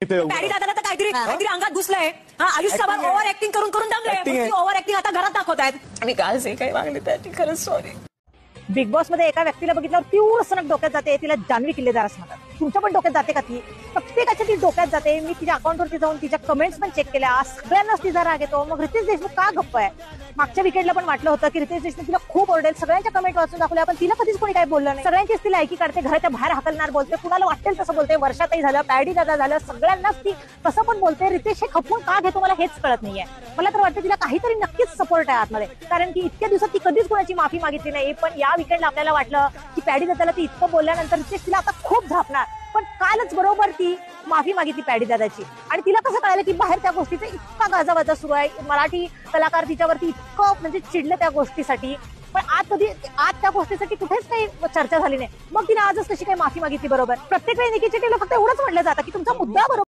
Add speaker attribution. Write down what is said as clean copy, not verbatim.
Speaker 1: Paddy दादाला तर काहीतरी अंगात घुसलंय. आयुष सावंत ओव्हर ऍक्टिंग करून दमले. ओव्हर ऍक्टिंग आता घरात दाखवतायत.
Speaker 2: मी काल जे काही वागले त्याची खरंच सॉरी.
Speaker 3: बिग बॉस मध्ये एका व्यक्तीला बघितल्यावर तीव्र सनक डोक्यात जाते. तिला जान्हवी किल्लेदार असं म्हणतात. तुमच्या पण डोक्यात जाते का ती? प्रत्येकाच्या ती डोक्यात जाते. मी तिच्या अकाउंटवरती जाऊन तिच्या कमेंट्स पण चेक केल्या. सगळ्यांनाच तिचा राग येतो. मग रितेश देशमुख का गप्प आहे? मागच्या विकेटला पण वाटलं होतं की रितेश देशमुख तिला खूप ओरडेल. सगळ्यांच्या कमेंट वाचून दाखवल्या पण तिला कधीच कोणी काही बोललं नाही. सगळ्यांचीच तिला ऐकी काढते. घराच्या बाहेर हाकलणार बोलते. कुणाला वाटेल तसं बोलते. वर्षातही झालं, पॅडी दादा झालं, सगळ्यांनाच ती तसं पण बोलते. रितेश हे खपून का घेतो मला हेच कळत नाहीये. मला तर वाटतं तिला काहीतरी नक्कीच सपोर्ट आहे आतमध्ये. कारण की इतक्या दिवसात ती कधीच कोणाची माफी मागितली नाही. पण या विकेंडला आपल्याला वाटलं की पॅडी दादाला ती इतकं बोलल्यानंतर रितेश तिला आता खूप झापणार. पण कालच बरोबर ती माफी मागितली पॅडी दादाची. आणि तिला कसं कळालं की बाहेर त्या गोष्टीचा इतका गाजावाजा सुरू आहे. मराठी कलाकार तिच्यावरती इतकं म्हणजे चिडले त्या गोष्टीसाठी. पण आज त्या गोष्टीसाठी कुठेच काही चर्चा झाली नाही. मग तिने आजच कशी काही माफी मागितली. बरोबर प्रत्येक वेळी निकी चिटीला फक्त एवढंच म्हटलं जातं की तुमचा मुद्दा बरोबर